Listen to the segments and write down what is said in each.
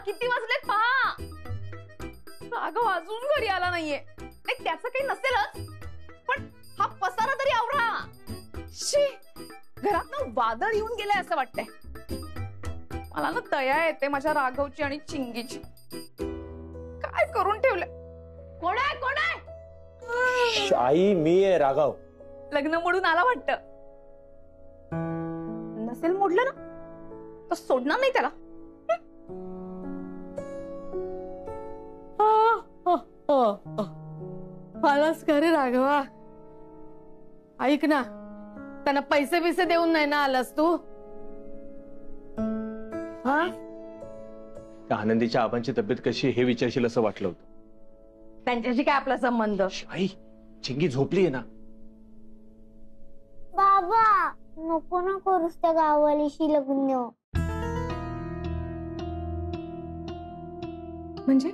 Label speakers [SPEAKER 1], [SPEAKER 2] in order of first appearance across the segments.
[SPEAKER 1] किती वाजलेत पहा. राघव अजून घरी आला नाहीये. त्याचं काही नसेलच, पण हा पसारा तरी आवरा. शी, घरात ना वादळ येऊन गेलंय असं वाटतंय मला. ना दया येते माझ्या राघवची आणि चिंगीची. काय करून ठेवलंय. कोण आहे कोण आहे?
[SPEAKER 2] आई मी आहे राघव.
[SPEAKER 1] लग्न मोडून आला वाटतं. नसेल मोडलं ना तर सोडणार नाही त्याला.
[SPEAKER 3] मलाच का रे राघवा? ऐक ना, त्यांना पैसे बिसे देऊन नाही ना आलास तू? हा,
[SPEAKER 2] त्या आनंदीच्या आबांची तब्येत कशी हे विचारशील असं वाटलं होतं.
[SPEAKER 3] त्यांच्याशी काय आपला संबंध?
[SPEAKER 2] आई चिंगी झोपली आहे ना.
[SPEAKER 4] बाबा नको ना करूस त्या गावालीशी लग्न.
[SPEAKER 1] म्हणजे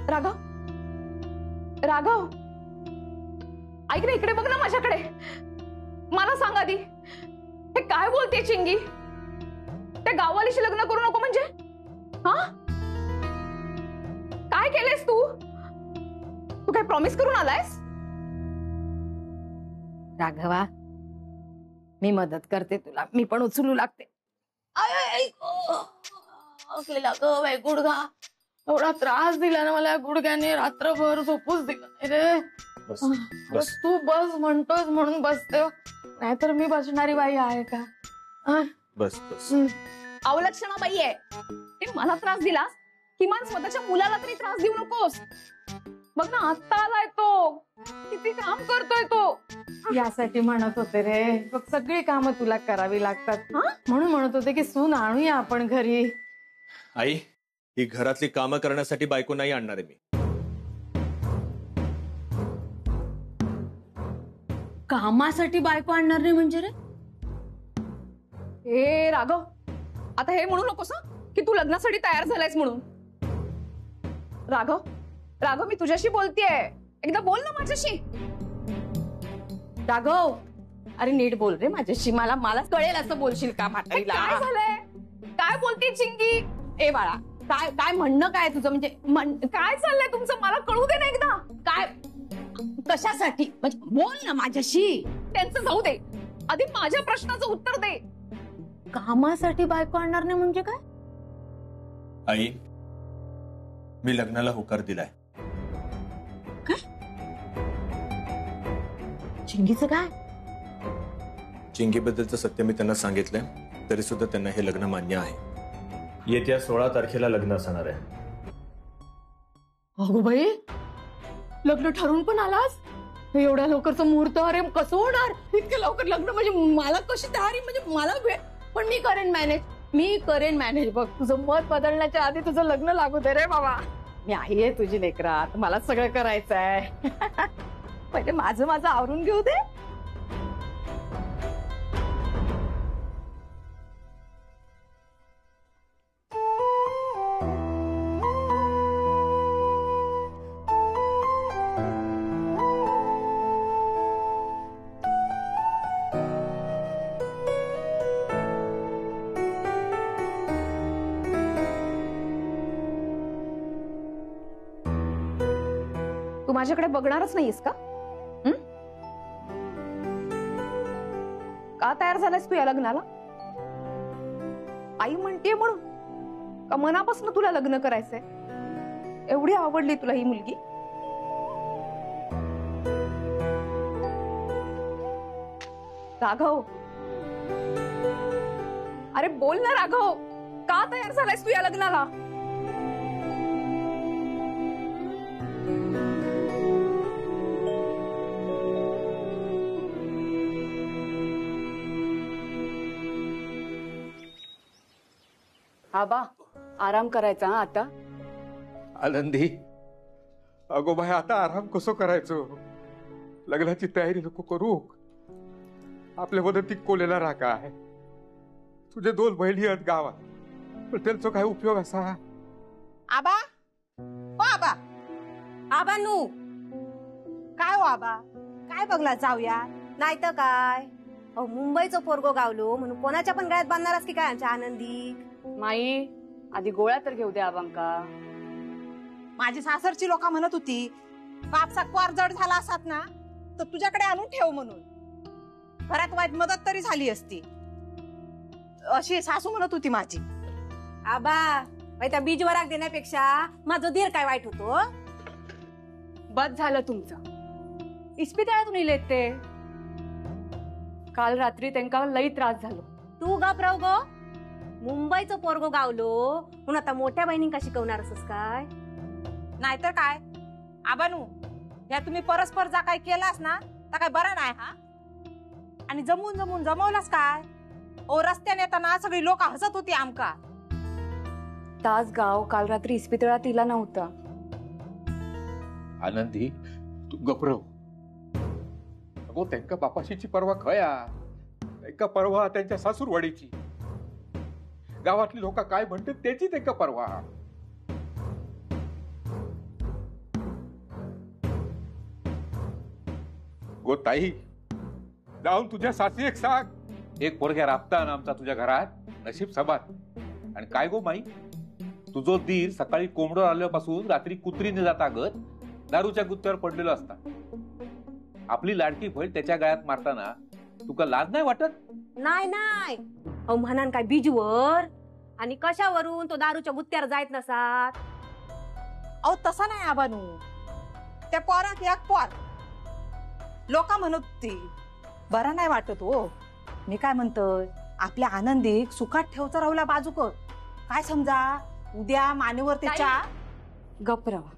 [SPEAKER 1] राघव, राघव ऐक ना, इकडे बघ ना माझ्याकडे. मला सांग आधी, हे काय बोलते चिंगी? त्या गाववालीशी लग्न करू नको म्हणजे? हा, काय केलेस तू? तू काय प्रॉमिस करून आलायस?
[SPEAKER 3] राघवा, मी मदत करते तुला. मी पण उचलू लागते. गुडघा एवढा त्रास दिला ना मला गुडघ्याने. रात्रभर झोपूच दिलं नाही रे.
[SPEAKER 2] बस,
[SPEAKER 3] बस तू बस म्हणतोस म्हणून बसते, नाहीतर मी बसणारी बाई आहे का?
[SPEAKER 2] बस बस.
[SPEAKER 1] अवलक्षणा बाई आहे. ते मला त्रास दिलास, किमान स्वतःच्या मुलाला तरी त्रास देऊ नकोस. बघ ना, आत्ता आलाय तो. किती काम करतोय तो.
[SPEAKER 3] यासाठी म्हणत होते रे, बघ सगळी कामं तुला करावी लागतात म्हणून म्हणत होते की सून आणूया आपण घरी.
[SPEAKER 2] आई, ही घरातली कामं करण्यासाठी बायको नाही आणणार आहे मी.
[SPEAKER 3] कामासाठी बायको आणणार नाही म्हणजे रे?
[SPEAKER 1] हे राघव, आता हे म्हणू नकोस की तू लग्नासाठी तयार झालायस म्हणून. राघव, राघव मी तुझ्याशी बोलतेय. एकदा बोल ना माझ्याशी.
[SPEAKER 3] राघव, अरे नीट बोल रे माझ्याशी. मला कळेल असं बोलशील का म्हातारीला?
[SPEAKER 1] काय झालंय? काय बोलते चिंगी?
[SPEAKER 3] ए बाळा, काय काय म्हणणं काय तुझं? म्हणजे
[SPEAKER 1] काय चाललंय तुमचं? मला कळू दे ना एकदा.
[SPEAKER 3] काय, कशासाठी? म्हणजे बोल ना माझ्याशी.
[SPEAKER 1] त्यांचं जाऊ दे, आधी माझ्या प्रश्नाचं उत्तर दे.
[SPEAKER 3] कामासाठी बायको आणणार नाही म्हणजे काय?
[SPEAKER 2] आई, मी लग्नाला होकार दिलाय.
[SPEAKER 3] काय? चिंगीचं काय?
[SPEAKER 2] चिंगीबद्दलचं सत्य मी त्यांना सांगितलंय, तरी सुद्धा त्यांना हे लग्न मान्य आहे. येत्या 16 तारखेला लग्न असणार आहे.
[SPEAKER 3] अगो बाई, लग्न ठरवून पण आलास? एवढ्या लवकरचं मुहूर्त? अरे कसं होणार इतक्या लवकर लग्न? म्हणजे मला कशी तयारी? म्हणजे मला वेळ, पण मी करेन मॅनेज. मी करेन मॅनेज. बघ, तुझं मत बदलण्याच्या आधी तुझं लग्न लागू दे रे बाबा. मी आई आहे तुझी लेकरात, मला सगळं करायचंय. पहिले माझं आवरून घेऊ दे. तू माझ्याकडे बघणारच नाहीस का? का तयार झालायस तू या लग्नाला? आई म्हणतेय म्हणून का मनापासून तुला लग्न करायचंय? एवढी आवडली तुला ही मुलगी? राघव, अरे बोल ना राघव, का तयार झालायस तू या लग्नाला? आबा, आराम करायचा आता.
[SPEAKER 5] आनंदी, अगो बाय, आता आराम कसं करायचो? लग्नाची तयारी नको करू. आपल्या मदतीत कोलेला राखा आहे. तुझे 2 बहिणी आहेत गावात, पण त्यांचा काय उपयोग असा?
[SPEAKER 6] आबा, ओ आबा, आबा नू काय हो आबा, काय बघला जाऊया नाही तर काय? अहो मुंबईचं पोरगो गावलो म्हणून कोणाच्या पण गळ्यात बांधणारच की काय आमच्या आनंदी?
[SPEAKER 1] माई आधी गोळ्या तर घेऊ दे आबांका.
[SPEAKER 6] माझी सासरची लोक म्हणत होती कापसा क्वार जड झाला असत ना तर तुझ्याकडे आणून ठेव म्हणून, घरात वाईट मदत तरी झाली असती अशी सासू म्हणत होती माझी. आबा त्या बीज वराक देण्यापेक्षा माझं दीर काय वाईट होतो.
[SPEAKER 1] बस झालं तुमचं. इस्पितळातून इलेत ते. काल रात्री त्यांका लई त्रास झालो.
[SPEAKER 6] तू गप्राव गो. मुंबईचं पोरगो गावलो म्हणून आता मोठ्या बहिणी शिकवणार असस काय? नाहीतर काय आबानू, या तुम्ही परस्पर जा काय केलास ना तर काय बरा नाही हा. आणि जमून जमून जमवलास काय? ओ रस्त्याने येताना सगळी लोक हसत होती आमका.
[SPEAKER 1] तास गाव काल रात्री इस्पितळात इला नव्हता.
[SPEAKER 5] आनंदी तू गपरव. अगो त्यांका बापाशीची परवा खया, त्यांका परवा त्यांच्या सासूरवाडीची. गावातली लोक काय म्हणतात त्याची त्यांका परवा. गो ताई, जाऊन तुझ्या सासी एक सांग, एक पोरग्या राबता ना आमचा तुझ्या घरात, नशीब सबात. आणि काय गो माई, तुझो दीर सकाळी कोंबडो आल्यापासून रात्री कुत्रीने जाता गत दारूच्या गुत्त्यावर पडलेलो असता. आपली लाडकी बहीण त्याच्या गळ्यात मारताना तुका लाज नाही वाटत?
[SPEAKER 6] नाही नाही, अहो म्हणान काय बीजवर आणि कशावरून तो दारूच्या गुत्त्यावर जायत नसात. अहो तसा नाही आबानू, त्या पोराक एक पोर लोक म्हणत ती बरा नाही वाटत हो. मी काय म्हणतोय, आपल्या आनंदीक सुखात ठेवचा राहुला बाजूक. काय समजा उद्या मानेवर त्याच्या
[SPEAKER 1] गप्रावा.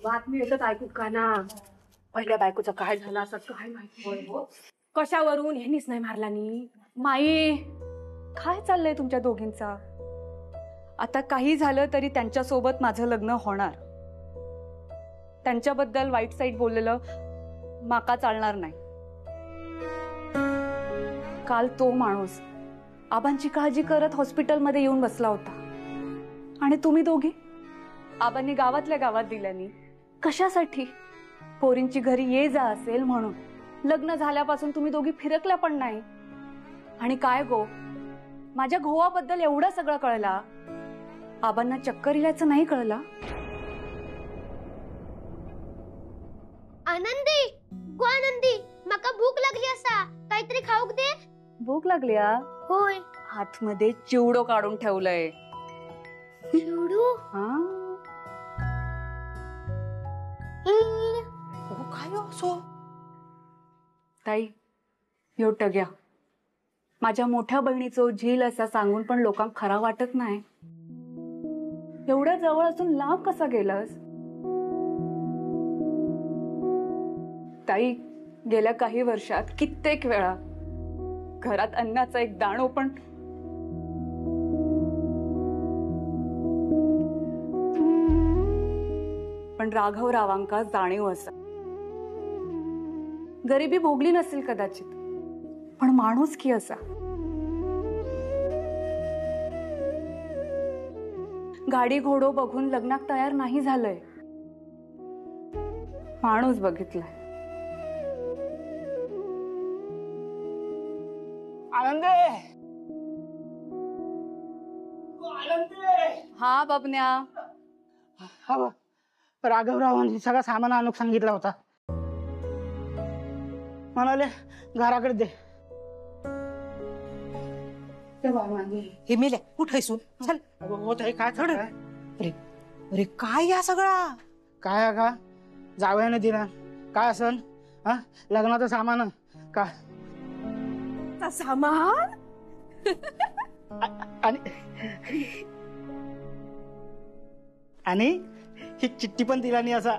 [SPEAKER 3] बातमी येतात ऐकू का ना, पहिल्या बायकोचं काय झालं असं काय माहिती.
[SPEAKER 6] कशावरून ह्यांनीच नाही मारला नी.
[SPEAKER 1] माई काय चाललंय तुमच्या दोघींचा? आता काही झालं तरी त्यांच्या सोबत माझं लग्न होणार. त्यांच्याबद्दल वाईट साईट बोललेलं माका चालणार नाही. काल तो माणूस आबांची काळजी करत हॉस्पिटलमध्ये येऊन बसला होता आणि तुम्ही दोघी आबांनी गावातल्या गावात दिल्यानी. कशासाठी? पोरींची घरी ये जा असेल म्हणून. लग्न झाल्यापासून तुम्ही दोघी फिरकल्या पण नाही. आणि काय गो, माझ्या घोवाबद्दल एवढं सगळं कळला, आबांना चक्कर इल्याचं नाही कळला?
[SPEAKER 4] आनंदी गो आनंदी, मका भूक लागली असा, काहीतरी खाऊक दे.
[SPEAKER 1] भूक लागली?
[SPEAKER 4] होय.
[SPEAKER 1] हातमध्ये चिवडो काढून ठेवलंय.
[SPEAKER 4] चिवडू?
[SPEAKER 1] हा
[SPEAKER 6] काय असो
[SPEAKER 1] ताई, ह्यो टग्या माझ्या मोठ्या बहिणीचो झील असा सांगून पण लोकांना खरा वाटत नाही. एवढ्या जवळ असून लांब कसा गेलास? ताई, गेल्या काही वर्षात कित्येक वेळा घरात अन्नाचा एक दाणो पण राघवरावांका जाणीव असा. गरिबी भोगली नसेल कदाचित, पण माणूस की असा. गाडी घोडो बघून लग्नाक तयार नाही झालंय, माणूस बघितलाय. हा बबन्या.
[SPEAKER 7] हा राघवरावांनी सगळं सामान आणून सांगितला होता. म्हणाले घराकडे दे.
[SPEAKER 6] हे मेल्या कुठेसून चल.
[SPEAKER 7] होत आहे काय थोडं.
[SPEAKER 6] अरे अरे काय या सगळा?
[SPEAKER 7] काय का जावयाने दिला काय असन? हा लग्नाचं सामान काय
[SPEAKER 6] सामान?
[SPEAKER 7] आणि ही चिठ्ठी पण दिला नाही असा.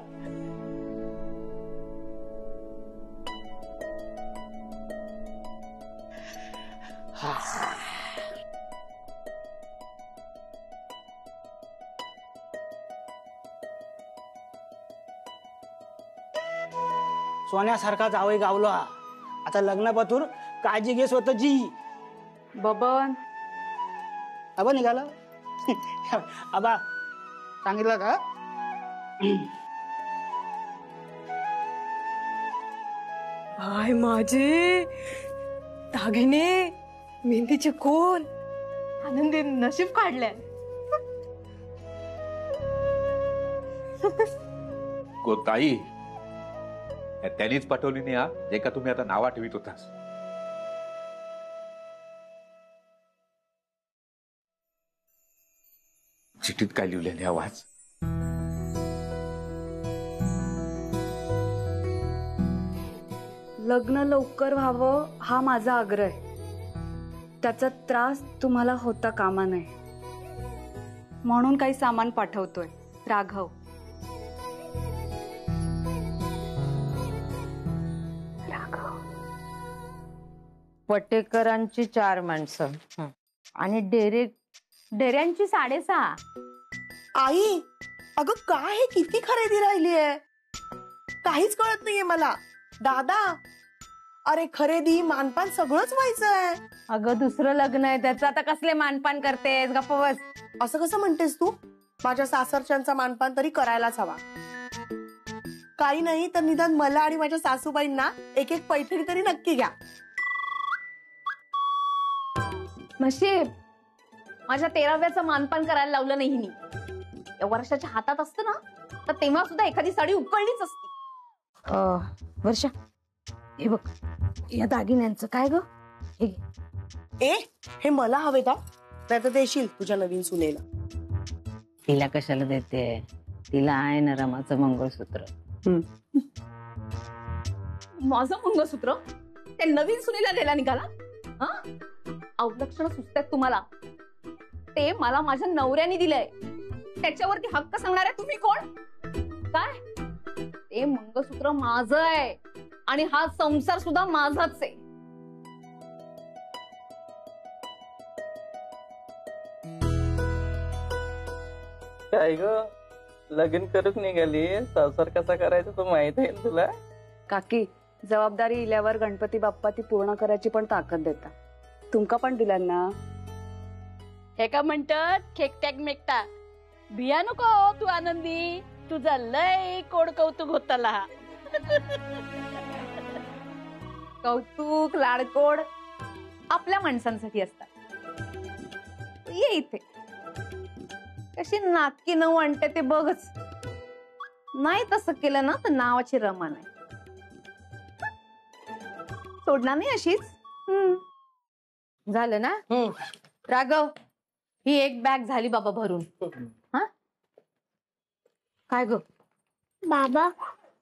[SPEAKER 7] सोन्यासारखा जावई गावला. आता लग्न पतूर काळजी घे स्वतःची.
[SPEAKER 1] बबन
[SPEAKER 7] आबा निघाला. आबा सांगितलं का?
[SPEAKER 6] काय माझे दागिने, मेहंदीचे कोल,
[SPEAKER 3] आनंदी नशीब काढलंय.
[SPEAKER 5] गोताई त्यांनीच पाठवली नाही हा, जे का तुम्ही आता नाव आठवीत होतास. चिठ्ठीत काय लिहिलेले आवाज?
[SPEAKER 8] लग्न लवकर व्हावं हा माझा आग्रह आहे. त्याचा त्रास तुम्हाला होता कामा नये म्हणून काही सामान पाठवतोय. राघव.
[SPEAKER 3] पटेकरांची 4 माणसं आणि डेऱ्यांची 6.5.
[SPEAKER 9] आई, अगं काय हे किती खरेदी राहिली आहे, काहीच कळत नाहीये मला. दादा, अरे खरेदी मानपान सगळंच व्हायचं आहे.
[SPEAKER 3] अगं दुसरं लग्न आहे त्याचं, आता कसले मानपान करतेस? गप्प बस.
[SPEAKER 9] असं कसं म्हणतेस तू? माझ्या सासरच्यांचा मानपान तरी करायलाच हवा. काही नाही तर निदान मला आणि माझ्या सासूबाईंना एक एक पैठणी तरी नक्की घ्या.
[SPEAKER 1] नशीब माझ्या 13व्याचं मानपान करायला लावलं नाही हिनी. या वर्षाच्या हातात असतं ना तर तेव्हा सुद्धा एखादी साडी उकळलीच असती.
[SPEAKER 3] वर्षा, हे बघ या दागिन्यांचं काय ग?
[SPEAKER 9] हे मला हवे का? नाही तर देशील तुझ्या नवीन सुनेला.
[SPEAKER 3] तिला कशाला देते? तिला आहे ना रमाचं मंगळसूत्र.
[SPEAKER 1] माझं मंगळसूत्र त्या नवीन सुनेला द्यायला निघाला? अवलक्षण सुचतात तुम्हाला. ते मला माझ्या नवऱ्याने दिलंय, त्याच्यावरती हक्क सांगणाऱ्या तुम्ही कोण? काय ते मंगळसूत्र माझं आहे आणि हा संसार सुद्धा माझाच आहे.
[SPEAKER 10] काय ग, लगीन करून निघाली, संसार कसा करायचा तो माहित आहे तुला?
[SPEAKER 8] काकी, जबाबदारी इल्यावर गणपती बाप्पा ती पूर्ण करायची पण ताकद देता. तुमका पण दिला ना.
[SPEAKER 11] हे का म्हणतात खेकट्याक मेकटा. भिया नको तू आनंदी, तुझा लय कोड कौतुक होताला.
[SPEAKER 1] कौतुक लाडकोड आपल्या माणसांसाठी असतात. ये इथे कशी नाटकी नऊ आणते ते बघच. नाही तसं केलं ना तर नावाची रमा नाही. सोडणार नाही अशीच.
[SPEAKER 3] झालं ना? राघव, ही एक बॅग झाली बाबा भरून. हा काय ग
[SPEAKER 4] बाबा,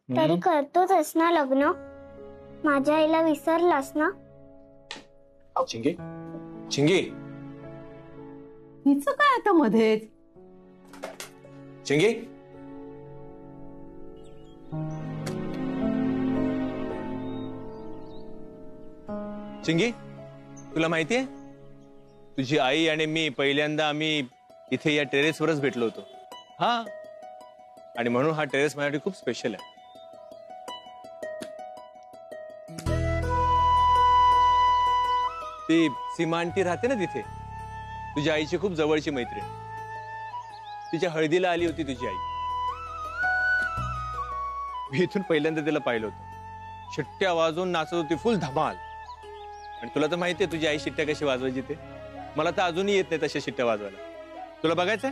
[SPEAKER 4] तरी करतोच ना लग्न? माझ्या आईला विसरलास ना?
[SPEAKER 2] चिंगी, चिंगी,
[SPEAKER 3] हिचं काय आता मध्येच?
[SPEAKER 2] चिंगी, चिंगी, तुला माहितीये तुझी आई आणि मी पहिल्यांदा आम्ही इथे या टेरेसवरच भेटलो होतो. हा, आणि म्हणून हा टेरेस माझ्यासाठी खूप स्पेशल आहे. ती सीमा आंटी राहते ना तिथे, तुझ्या आईची खूप जवळची मैत्रीण. तिच्या हळदीला आली होती तुझी आई. मी इथून पहिल्यांदा तिला पाहिलं होतं. शिट्ट्या वाजवून नाचत होती फुल धमाल. आणि तुला तर माहितीये तुझी आई शिट्ट्या कशी वाजवायची ते. मला तर अजूनही येत नाही तशा शिट्ट्या वाजवायला. तुला बघायचंय?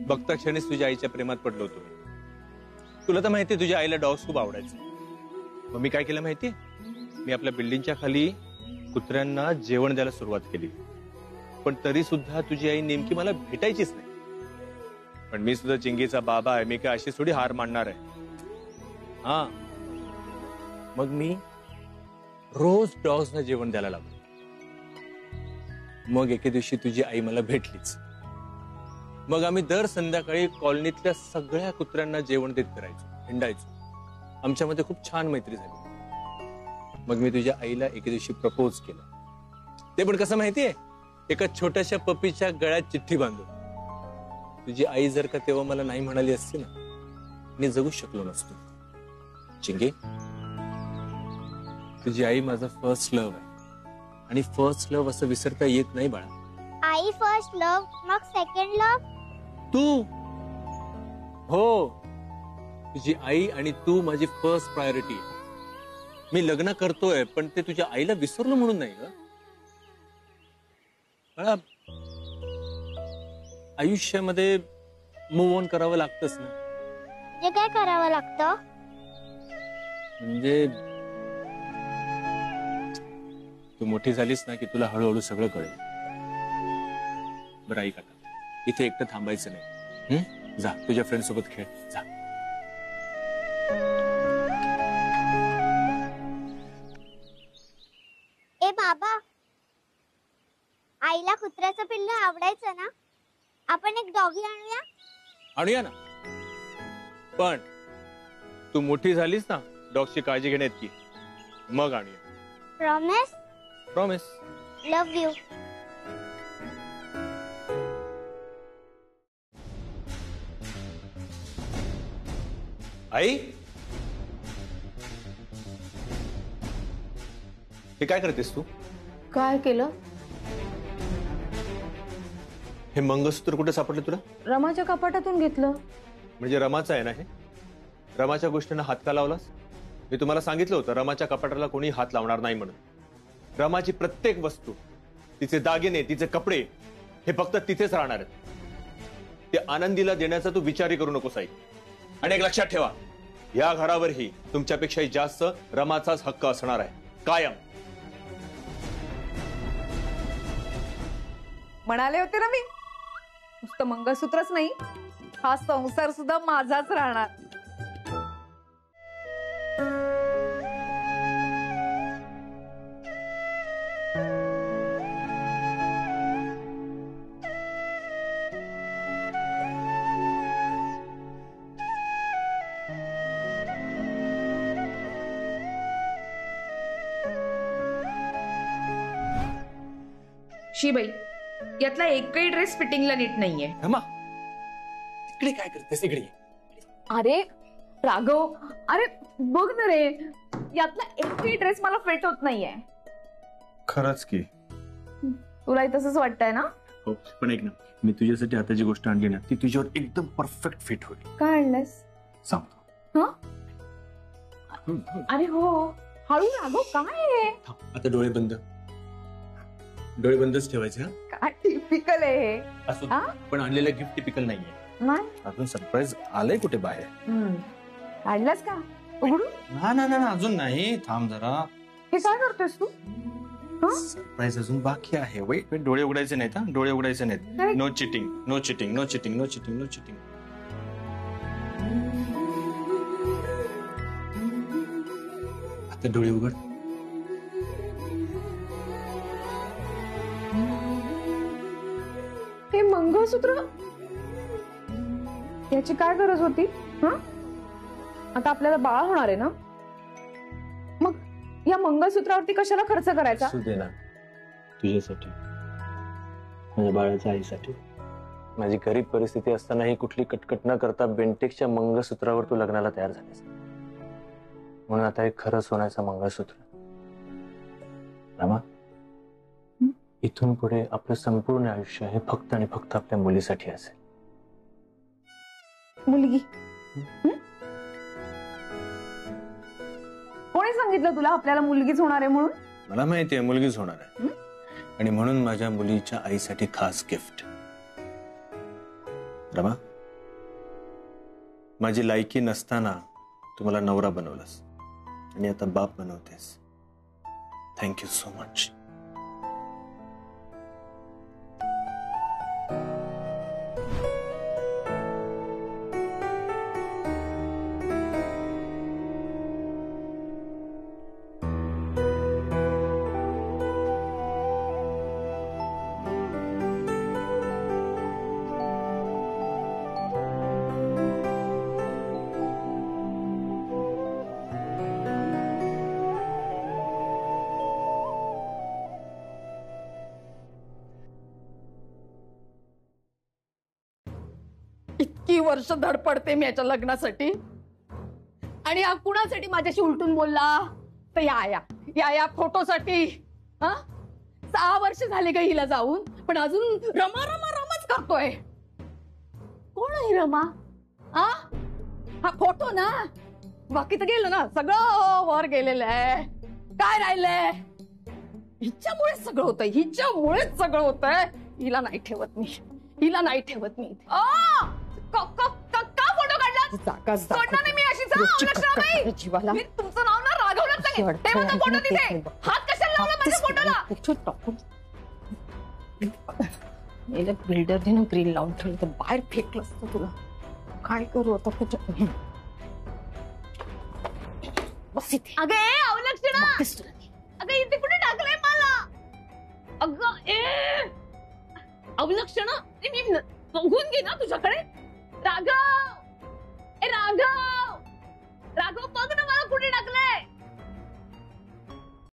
[SPEAKER 2] बघता क्षणीच तुझ्या आईच्या प्रेमात पडलो होतो. तुला तर माहितीये तुझ्या आईला डॉग्स खूप आवडायचे. मग मी काय केलं माहितीये? मी आपल्या बिल्डिंगच्या खाली कुत्र्यांना जेवण द्यायला सुरुवात केली. पण तरी सुद्धा तुझी आई नेमकी मला भेटायचीच नाही. पण मी सुद्धा चिंगीचा बाबा आहे, मी काय अशी थोडी हार मानणार आहे. हा, मग मी रोज डॉग्सना जेवण द्यायला लागलो. मग एके दिवशी तुझी आई मला भेटलीच. मग आम्ही दर संध्याकाळी कॉलनीतल्या सगळ्या कुत्र्यांना जेवण देत फिरायचो, हिंडायचो. आमच्यामध्ये खूप छान मैत्री झाली. मग मी तुझ्या आईला एके दिवशी प्रपोज केलं. ते पण कसं माहितीये? एका छोट्याशा पपीच्या गळ्यात चिठ्ठी बांधून. तुझी आई जर का तेव्हा मला नाही म्हणाली असती ना, मी जगू शकलो नसतो. चिंगे, तुझी आई माझा फर्स्ट लव्ह आहे. आणि फर्स्ट लव्ह असं विसरता येत नाही बाळा.
[SPEAKER 4] आई फर्स्ट लव, मग सेकंड लव.
[SPEAKER 2] तू हो, तुझी आई आणि तू माझी फर्स्ट प्रायोरिटी. मी लग्न करतोय पण ते तुझ्या आईला विसरलो म्हणून नाही ग. आयुष्यामध्ये मूव्ह ऑन करावं लागतंच ना.
[SPEAKER 4] हे काय करावं लागतं?
[SPEAKER 2] म्हणजे तू मोठी झालीस ना की तुला हळूहळू सगळं कळेल. बरं ऐक, आता इथे एकटं थांबायचं नाही. जा तुझ्या फ्रेंड सोबत खेळ जा.
[SPEAKER 4] ए बाबा, आईला कुत्र्याचं पिल्लू आवडायचं ना, आपण एक डॉगी आणूया.
[SPEAKER 2] आणूया ना, पण तू मोठी झालीस ना डॉगची काळजी घेण्यात की मग आणूया.
[SPEAKER 4] प्रॉमिस?
[SPEAKER 2] प्रॉमिस.
[SPEAKER 4] Love you.
[SPEAKER 2] आई, हे काय करतेस तू?
[SPEAKER 3] काय केलं?
[SPEAKER 2] हे मंगळसूत्र कुठे सापडलं तुला?
[SPEAKER 3] रमाच्या कपाटातून घेतलं.
[SPEAKER 2] म्हणजे रमाचं आहे ना हे? रमाच्या गोष्टींना हात का लावलास? मी तुम्हाला सांगितलं होतं रमाच्या कपाटाला कोणी हात लावणार नाही म्हणून. रमाची प्रत्येक वस्तू, तिचे दागिने, तिचे कपडे हे फक्त तिथेच राहणार आहेत. ते आनंदीला देण्याचा तू विचारही करू नकोस आई. आणि एक लक्षात ठेवा, या घरावरही तुमच्यापेक्षाही जास्त रमाचाच हक्क असणार आहे कायम.
[SPEAKER 1] म्हणाले होते ना मी, नुसतं मंगळसूत्रच नाही, हा संसार सुद्धा माझाच राहणार.
[SPEAKER 3] शी बाई, यातला एकही ड्रेस फिटिंगला नीट नाहीये.
[SPEAKER 2] रमा, इकडे काय करतेस? इकडे.
[SPEAKER 1] अरे राघव, अरे बघ ना रे, यातला एकही ड्रेस मला फिट होत नाहीये.
[SPEAKER 2] खरंच की?
[SPEAKER 1] तुलाही तसंच वाटतंय ना?
[SPEAKER 2] हो, पण ऐक ना, मी तुझ्यासाठी आता जी गोष्ट आणली ना ती तुझ्यावर एकदम परफेक्ट फिट होईल.
[SPEAKER 1] काय आणलंस?
[SPEAKER 2] सांगतो.
[SPEAKER 1] अरे हो, हळू राघव, काय आहे?
[SPEAKER 2] आता डोळे बंद. डोळे बंदच ठेवायचे.
[SPEAKER 1] काय टिपिकल आहे हे.
[SPEAKER 2] असं पण आणलेलं गिफ्ट टिपिकल नाहीये.
[SPEAKER 1] नाही,
[SPEAKER 2] अजून सरप्राईज आलंय कुठे बाहेर.
[SPEAKER 1] काढलास का? उघडू?
[SPEAKER 2] ना अजून नाही, थांब जरा.
[SPEAKER 1] हे काय करतोयस तू?
[SPEAKER 2] सरप्राईज अजून बाकी आहे. वेट, डोळे उघडायचे नाहीत. डोळे उघडायचे नाहीत. No cheating, no cheating, no cheating, no cheating, no cheating. आता डोळे उघड.
[SPEAKER 1] हे मंगळसूत्र, याची काय गरज होती? आता आपल्याला बाळ होणार आहे ना, मग या मंगळसूत्रावरती कशाला खर्च करायचा?
[SPEAKER 2] दे ना, तुझ्यासाठी, माझ्या बाळाच्या आईसाठी. माझी गरीब परिस्थिती असतानाही कुठली कटकट न करता बेंटेक्सच्या मंगळसूत्रावर तू लग्नाला तयार झालीस. म्हणून आता एक खरं सोन्याचं मंगळसूत्र. रमा, इथून पुढे आपलं संपूर्ण आयुष्य हे फक्त आणि फक्त आपल्या मुलीसाठी असेल.
[SPEAKER 1] मुलगी? कोणी सांगितलं तुला आपल्याला मुलगीच होणार आहे म्हणून?
[SPEAKER 2] मला माहिती आहे मुलगीच होणार आहे, आणि म्हणून माझ्या मुलीच्या आईसाठी खास गिफ्ट. रमा, माझी लायकी नसताना तू मला नवरा बनवलास आणि आता बाप बनवतेस. Thank you so much.
[SPEAKER 3] इतकी वर्ष धडपडते मी याच्या लग्नासाठी, आणि हा कुणासाठी माझ्याशी उलटून बोलला? तर या फोटोसाठी. 6 वर्ष झाले का हिला जाऊन, पण अजून रमा रमा रमाच करतोय. कोण आहे रमा? हा फोटो ना, बाकी तर गेलं ना, सगळं वर गेलेलं आहे. काय राहिलंय? हिच्यामुळेच सगळं होतंय, हिच्यामुळेच सगळं होतंय. हिला नाही ठेवत मी, हिला नाही ठेवत मी. का फोटो काढला? सोडणार नाही मी अशीच. जीवाला मी तुमचं नाव ना राघवलंच नाही. ते माझा फोटो तिथे. हात कशाला लावला माझ्या फोटोला? बिल्डरने ना ग्रिल लावून ठेवलं तर बाहेर फेकलं असतं तुला. काय करू आता? कुठं बस इथे.
[SPEAKER 1] अगं ए अवलक्षणा, अगं इथे कुठे टाकलंय मला? अगं ए अवलक्षणा, मी बघून घे ना तुझ्याकडे. राघव